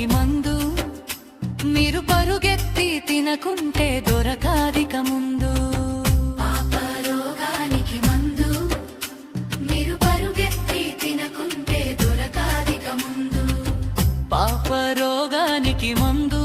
పాపరోగానికి మందు మీరు పరుగెత్తి తినకుంటే దొరకాదిక ముందు. పాపరోగానికి మందు మీరు పరుగెత్తి తినకుంటే దొరకాదిక ముందు. పాపరోగానికి మందు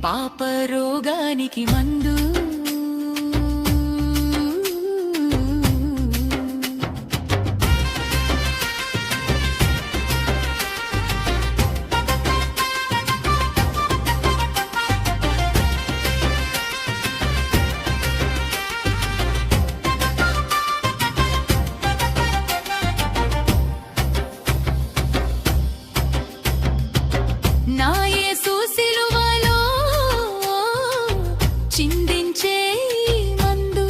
పాపరోగానికి మందు. నా యేసు సిలువలో చిందించే మందు,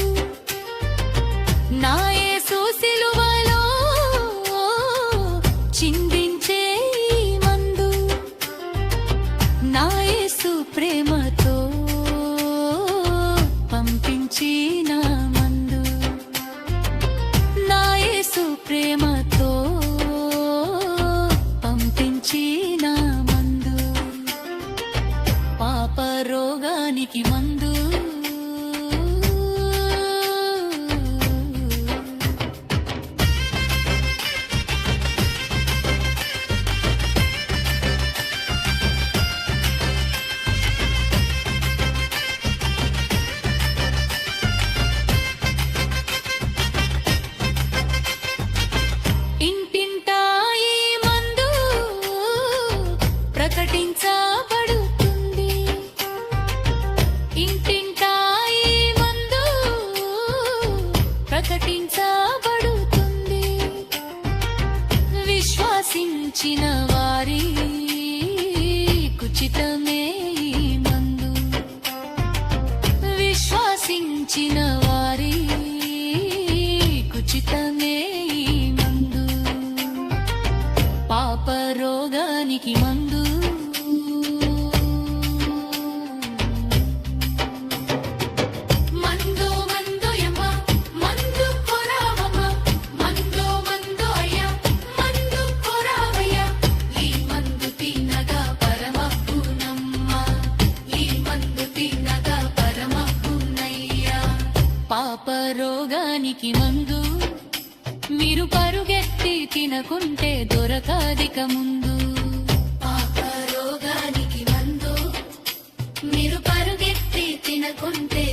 నా యేసు సిలువలో చిందించే మందు, నా యేసు ప్రేమతో పంపించిన మందు, నా యేసు ప్రేమతో పంపించిన మందు. పాపరోగానికి మందు. ఇంటింటా ఈ మందు ప్రకటించబడుతుంది, ఇంటింటా ఈ మందు ప్రకటించబడుతుంది. విశ్వాసించిన వారి కుచితమే ఈ మందు, విశ్వాసించిన వారి కుచితమే ఈ మందు. పాపరోగానికి మందు. మందు మందు యమ్మ మందు కొరావమ్మ, మందు మందు అయ్య మందు కొరావయ్య. ఈ మందు తినగా పరమపునమ్మ, ఈ మందు తినగా పరమపునయ్య. పాపరోగానికి మందు మీరు పరుగెత్తి తినకుంటే దొరకాదిక ముందు. పాపరోగానికి మందు మీరు పరుగెత్తి తినకుంటే